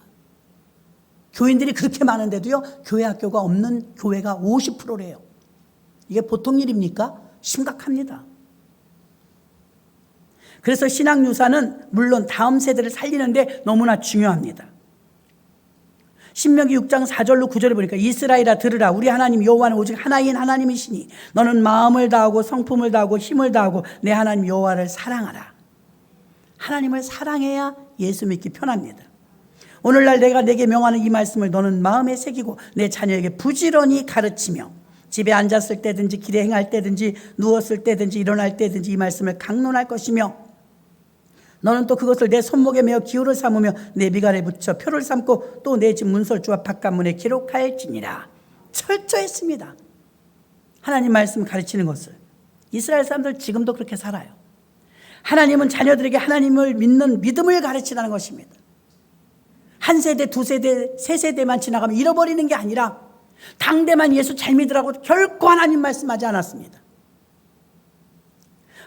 교인들이 그렇게 많은데도요, 교회 학교가 없는 교회가 50%래요. 이게 보통 일입니까? 심각합니다. 그래서 신앙 유산은 물론 다음 세대를 살리는데 너무나 중요합니다. 신명기 6장 4절로 9절을 보니까 이스라엘아 들으라 우리 하나님 여호와는 오직 하나인 하나님이시니 너는 마음을 다하고 성품을 다하고 힘을 다하고 내 하나님 여호와를 사랑하라. 하나님을 사랑해야 예수 믿기 편합니다. 오늘날 내가 내게 명하는 이 말씀을 너는 마음에 새기고 내 자녀에게 부지런히 가르치며 집에 앉았을 때든지 길에 행할 때든지 누웠을 때든지 일어날 때든지 이 말씀을 강론할 것이며 너는 또 그것을 내 손목에 메어 기호를 삼으며 내 미간에 붙여 표를 삼고 또 내 집 문설주와 바깥문에 기록할지니라. 철저했습니다. 하나님 말씀 가르치는 것을. 이스라엘 사람들 지금도 그렇게 살아요. 하나님은 자녀들에게 하나님을 믿는 믿음을 가르치라는 것입니다. 한 세대, 두 세대, 세 세대만 지나가면 잃어버리는 게 아니라 당대만 예수 잘 믿으라고 결코 하나님 말씀하지 않았습니다.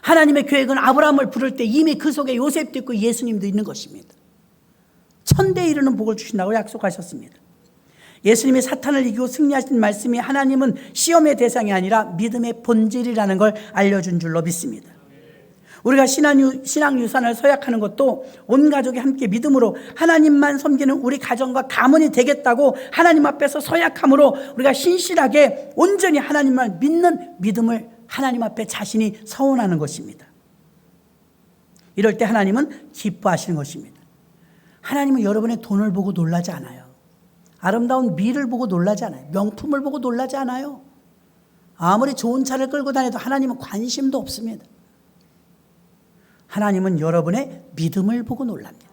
하나님의 계획은 아브라함을 부를 때 이미 그 속에 요셉도 있고 예수님도 있는 것입니다. 천대에 이르는 복을 주신다고 약속하셨습니다. 예수님이 사탄을 이기고 승리하신 말씀이 하나님은 시험의 대상이 아니라 믿음의 본질이라는 걸 알려준 줄로 믿습니다. 우리가 신앙 유산을 서약하는 것도 온 가족이 함께 믿음으로 하나님만 섬기는 우리 가정과 가문이 되겠다고 하나님 앞에서 서약함으로 우리가 신실하게 온전히 하나님만 믿는 믿음을 하나님 앞에 자신이 서원하는 것입니다. 이럴 때 하나님은 기뻐하시는 것입니다. 하나님은 여러분의 돈을 보고 놀라지 않아요. 아름다운 미를 보고 놀라지 않아요. 명품을 보고 놀라지 않아요. 아무리 좋은 차를 끌고 다녀도 하나님은 관심도 없습니다. 하나님은 여러분의 믿음을 보고 놀랍니다.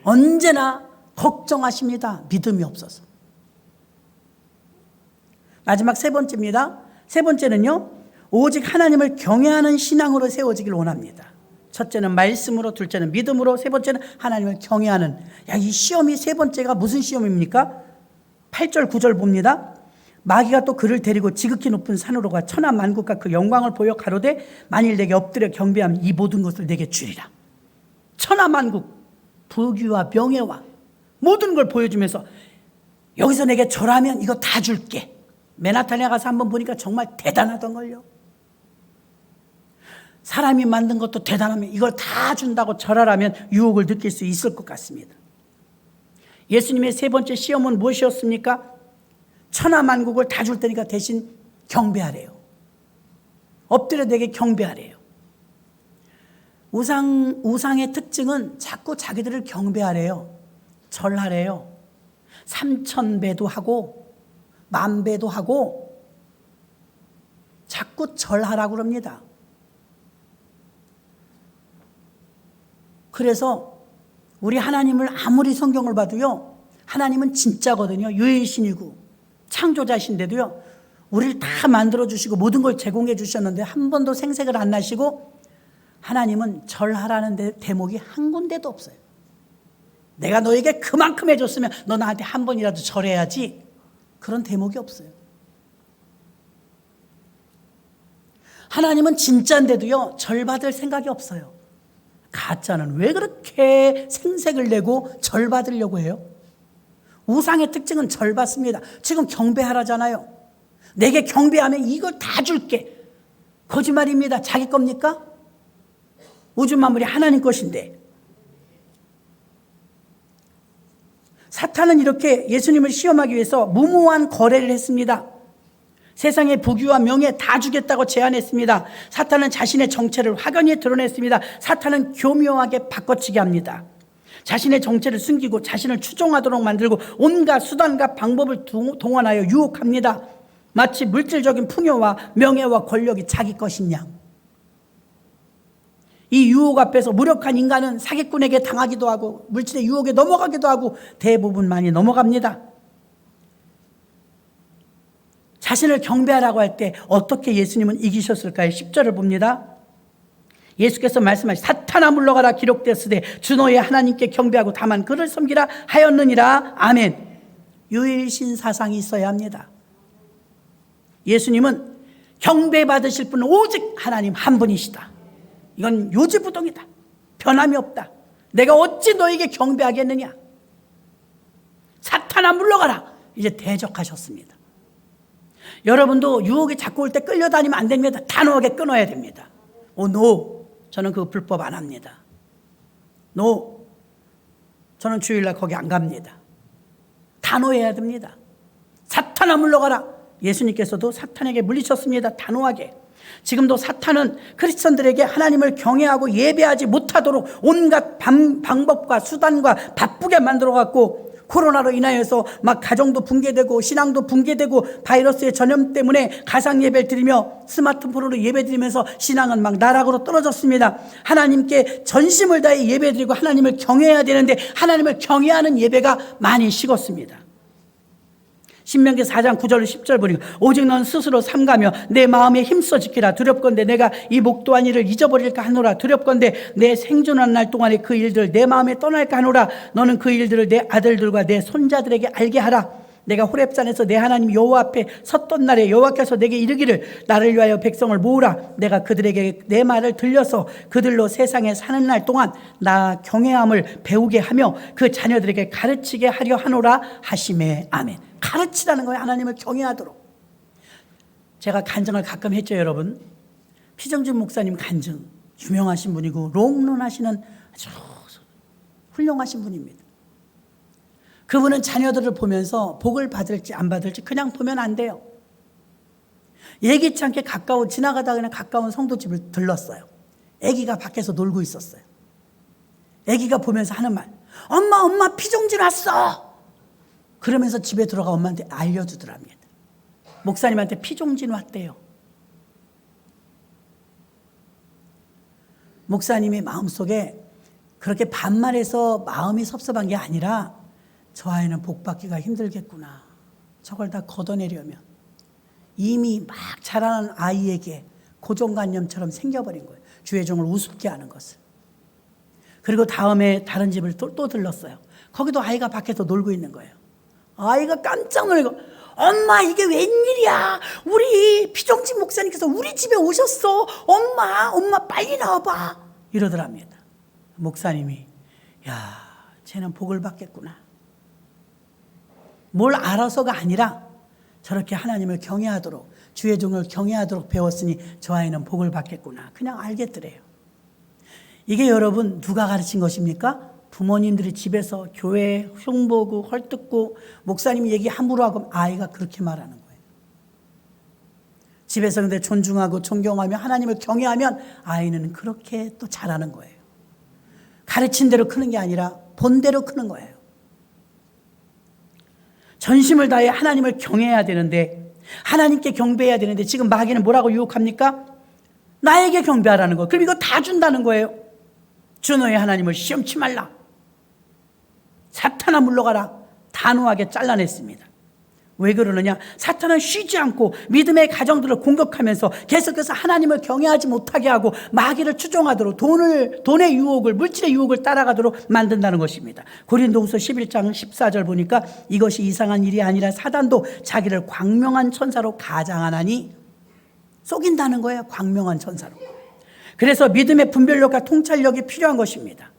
언제나 걱정하십니다. 믿음이 없어서. 마지막 세 번째입니다. 세 번째는요, 오직 하나님을 경외하는 신앙으로 세워지길 원합니다. 첫째는 말씀으로, 둘째는 믿음으로, 세 번째는 하나님을 경외하는. 이 시험이 세 번째가 무슨 시험입니까? 8절 9절 봅니다. 마귀가 또 그를 데리고 지극히 높은 산으로 가 천하 만국과 그 영광을 보여 가로되 만일 내게 엎드려 경배하면 이 모든 것을 내게 주리라. 천하 만국, 부귀와 명예와 모든 걸 보여주면서 여기서 내게 절하면 이거 다 줄게. 맨하탄에 가서 한번 보니까 정말 대단하던걸요. 사람이 만든 것도 대단하면 이걸 다 준다고 절하라면 유혹을 느낄 수 있을 것 같습니다. 예수님의 세 번째 시험은 무엇이었습니까? 천하 만국을 다 줄 테니까 대신 경배하래요. 엎드려 내게 경배하래요. 우상의 특징은 자꾸 자기들을 경배하래요. 절하래요. 3000배도 하고 10,000배도 하고 자꾸 절하라고 그럽니다. 그래서 우리 하나님을 아무리 성경을 봐도요, 하나님은 진짜거든요. 유일신이고 창조자신데도요, 우리를 다 만들어주시고 모든 걸 제공해 주셨는데 한 번도 생색을 안 나시고 하나님은 절하라는 대목이 한 군데도 없어요. 내가 너에게 그만큼 해줬으면 너 나한테 한 번이라도 절해야지, 그런 대목이 없어요. 하나님은 진짜인데도요, 절받을 생각이 없어요. 가짜는 왜 그렇게 생색을 내고 절받으려고 해요? 우상의 특징은 절받습니다. 지금 경배하라잖아요. 내게 경배하면 이걸 다 줄게. 거짓말입니다. 자기 겁니까? 우주 만물이 하나님 것인데. 사탄은 이렇게 예수님을 시험하기 위해서 무모한 거래를 했습니다. 세상의 부귀와 명예 다 주겠다고 제안했습니다. 사탄은 자신의 정체를 확연히 드러냈습니다. 사탄은 교묘하게 바꿔치기 합니다. 자신의 정체를 숨기고 자신을 추종하도록 만들고 온갖 수단과 방법을 동원하여 유혹합니다. 마치 물질적인 풍요와 명예와 권력이 자기 것인 양. 이 유혹 앞에서 무력한 인간은 사기꾼에게 당하기도 하고 물질의 유혹에 넘어가기도 하고 대부분 많이 넘어갑니다. 자신을 경배하라고 할 때 어떻게 예수님은 이기셨을까요? 10절을 봅니다. 예수께서 말씀하시 사탄아 물러가라 기록되었으되 주 너의 하나님께 경배하고 다만 그를 섬기라 하였느니라. 아멘. 유일신 사상이 있어야 합니다. 예수님은 경배받으실 분은 오직 하나님 한 분이시다. 이건 요지부동이다. 변함이 없다. 내가 어찌 너에게 경배하겠느냐. 사탄아 물러가라. 이제 대적하셨습니다. 여러분도 유혹이 자꾸 올 때 끌려다니면 안 됩니다. 단호하게 끊어야 됩니다. 노. 저는 그 불법 안 합니다. 노. 저는 주일날 거기 안 갑니다. 단호해야 됩니다. 사탄아 물러가라. 예수님께서도 사탄에게 물리쳤습니다. 단호하게. 지금도 사탄은 크리스천들에게 하나님을 경외하고 예배하지 못하도록 온갖 방법과 수단과 바쁘게 만들어갖고 코로나로 인하여서 막 가정도 붕괴되고 신앙도 붕괴되고 바이러스의 전염 때문에 가상 예배를 드리며 스마트폰으로 예배 드리면서 신앙은 막 나락으로 떨어졌습니다. 하나님께 전심을 다해 예배 드리고 하나님을 경외해야 되는데 하나님을 경외하는 예배가 많이 식었습니다. 신명기 4장 9절 10절 보니까 오직 넌 스스로 삼가며 내 마음에 힘써 지키라. 두렵건대 내가 이 목도한 일을 잊어버릴까 하노라. 두렵건대 내 생존한 날 동안에 그 일들을 내 마음에 떠날까 하노라. 너는 그 일들을 내 아들들과 내 손자들에게 알게 하라. 내가 호렙산에서 내 하나님 여호와 앞에 섰던 날에 여호와께서 내게 이르기를 나를 위하여 백성을 모으라. 내가 그들에게 내 말을 들려서 그들로 세상에 사는 날 동안 나 경외함을 배우게 하며 그 자녀들에게 가르치게 하려 하노라 하시매. 아멘. 가르치라는 거예요. 하나님을 경외하도록. 제가 간증을 가끔 했죠, 여러분. 피정준 목사님 간증 유명하신 분이고 롱런 하시는 아주 훌륭하신 분입니다. 그분은 자녀들을 보면서 복을 받을지 안 받을지 그냥 보면 안 돼요. 예기치 않게 지나가다 그냥 가까운 성도집을 들렀어요. 아기가 밖에서 놀고 있었어요. 아기가 보면서 하는 말, 엄마 피종진 왔어. 그러면서 집에 들어가 엄마한테 알려주더랍니다. 목사님한테 피종진 왔대요. 목사님이 마음속에 그렇게 반말해서 마음이 섭섭한 게 아니라 저 아이는 복 받기가 힘들겠구나. 저걸 다 걷어내려면 이미 막 자라는 아이에게 고정관념처럼 생겨버린 거예요. 주의 종을 우습게 하는 것을. 그리고 다음에 다른 집을 또 들렀어요. 거기도 아이가 밖에서 놀고 있는 거예요. 아이가 깜짝 놀고 엄마 이게 웬일이야. 우리 피종진 목사님께서 우리 집에 오셨어. 엄마 빨리 나와봐. 이러더랍니다. 목사님이 야 쟤는 복을 받겠구나. 뭘 알아서가 아니라 저렇게 하나님을 경외하도록 주의 종을 경외하도록 배웠으니 저 아이는 복을 받겠구나. 그냥 알겠더래요. 이게 여러분 누가 가르친 것입니까? 부모님들이 집에서 교회 흉보고 헐뜯고 목사님 얘기 함부로 하고 아이가 그렇게 말하는 거예요. 집에서 근데 존중하고 존경하며 하나님을 경외하면 아이는 그렇게 또 잘하는 거예요. 가르친 대로 크는 게 아니라 본대로 크는 거예요. 전심을 다해 하나님을 경외해야 되는데 하나님께 경배해야 되는데 지금 마귀는 뭐라고 유혹합니까? 나에게 경배하라는 거예요. 그럼 이거 다 준다는 거예요. 주 너의 하나님을 시험치 말라. 사탄아 물러가라. 단호하게 잘라냈습니다. 왜 그러느냐? 사탄은 쉬지 않고 믿음의 가정들을 공격하면서 계속해서 하나님을 경외하지 못하게 하고 마귀를 추종하도록 돈의 유혹을, 물질의 유혹을 따라가도록 만든다는 것입니다. 고린도후서 11장 14절 보니까 이것이 이상한 일이 아니라 사단도 자기를 광명한 천사로 가장하나니 속인다는 거예요. 광명한 천사로. 그래서 믿음의 분별력과 통찰력이 필요한 것입니다.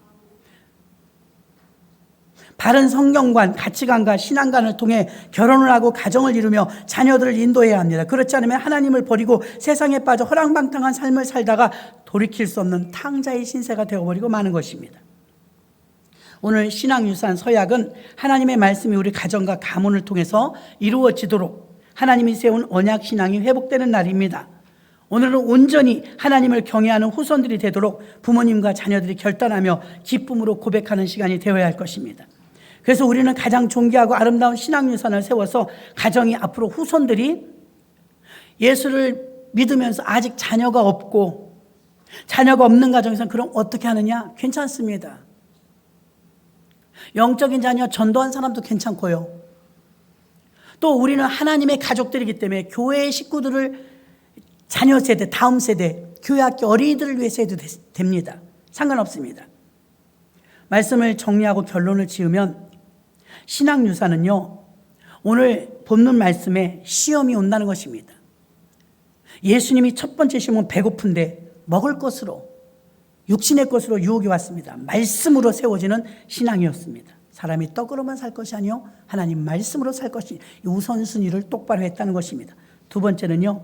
바른 성경관, 가치관과 신앙관을 통해 결혼을 하고 가정을 이루며 자녀들을 인도해야 합니다. 그렇지 않으면 하나님을 버리고 세상에 빠져 허랑방탕한 삶을 살다가 돌이킬 수 없는 탕자의 신세가 되어버리고 마는 것입니다. 오늘 신앙유산 서약은 하나님의 말씀이 우리 가정과 가문을 통해서 이루어지도록 하나님이 세운 언약신앙이 회복되는 날입니다. 오늘은 온전히 하나님을 경외하는 후손들이 되도록 부모님과 자녀들이 결단하며 기쁨으로 고백하는 시간이 되어야 할 것입니다. 그래서 우리는 가장 존귀하고 아름다운 신앙유산을 세워서 가정이 앞으로 후손들이 예수를 믿으면서 아직 자녀가 없고 자녀가 없는 가정에서는 그럼 어떻게 하느냐? 괜찮습니다. 영적인 자녀 전도한 사람도 괜찮고요. 또 우리는 하나님의 가족들이기 때문에 교회의 식구들을 자녀 세대, 다음 세대, 교회학교 어린이들을 위해서 해도 됩니다. 상관없습니다. 말씀을 정리하고 결론을 지으면 신앙유산은요, 오늘 본문 말씀에 시험이 온다는 것입니다. 예수님이 첫 번째 시험은 배고픈데 먹을 것으로, 육신의 것으로 유혹이 왔습니다. 말씀으로 세워지는 신앙이었습니다. 사람이 떡으로만 살 것이 아니요 하나님 말씀으로 살 것이 우선순위를 똑바로 했다는 것입니다. 두 번째는요,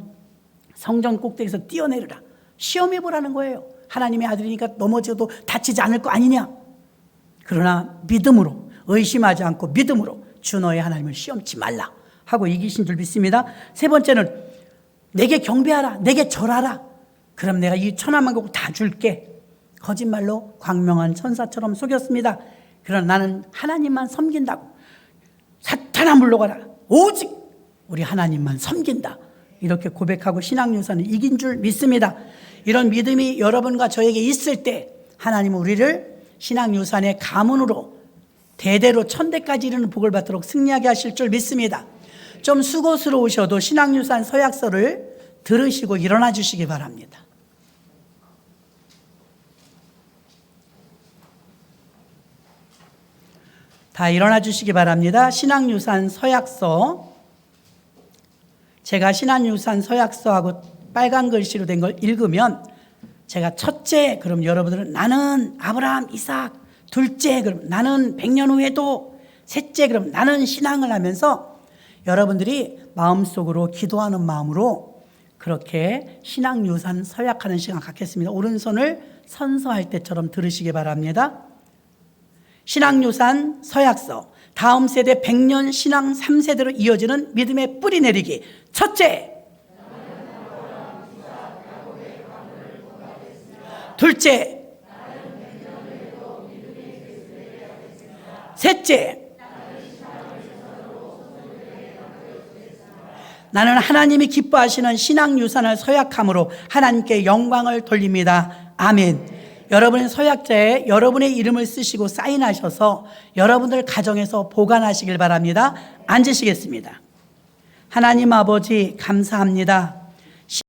성전 꼭대기에서 뛰어내리라. 시험해보라는 거예요. 하나님의 아들이니까 넘어져도 다치지 않을 거 아니냐. 그러나 믿음으로, 의심하지 않고 믿음으로 주 너의 하나님을 시험치 말라 하고 이기신 줄 믿습니다. 세 번째는 내게 경배하라, 내게 절하라. 그럼 내가 이 천하만국 다 줄게. 거짓말로 광명한 천사처럼 속였습니다. 그러나 나는 하나님만 섬긴다고. 사탄아 물러가라. 오직 우리 하나님만 섬긴다. 이렇게 고백하고 신앙유산을 이긴 줄 믿습니다. 이런 믿음이 여러분과 저에게 있을 때 하나님은 우리를 신앙유산의 가문으로 대대로 천대까지 이르는 복을 받도록 승리하게 하실 줄 믿습니다. 좀 수고스러우셔도 신앙유산 서약서를 들으시고 일어나 주시기 바랍니다. 다 일어나 주시기 바랍니다. 신앙유산 서약서, 제가 신앙유산 서약서하고 빨간 글씨로 된 걸 읽으면 제가 첫째, 그럼 여러분들은 나는 아브라함, 이삭, 둘째, 그럼 나는 100년 후에도, 셋째, 그럼 나는 신앙을 하면서 여러분들이 마음속으로 기도하는 마음으로 그렇게 신앙유산 서약하는 시간 갖겠습니다. 오른손을 선서할 때처럼 들으시기 바랍니다. 신앙유산 서약서, 다음 세대 100년 신앙 3세대로 이어지는 믿음의 뿌리 내리기. 첫째, 둘째, 셋째, 나는 하나님이 기뻐하시는 신앙유산을 서약함으로 하나님께 영광을 돌립니다. 아멘. 여러분의 서약자에 여러분의 이름을 쓰시고 사인하셔서 여러분들 가정에서 보관하시길 바랍니다. 앉으시겠습니다. 하나님 아버지 감사합니다.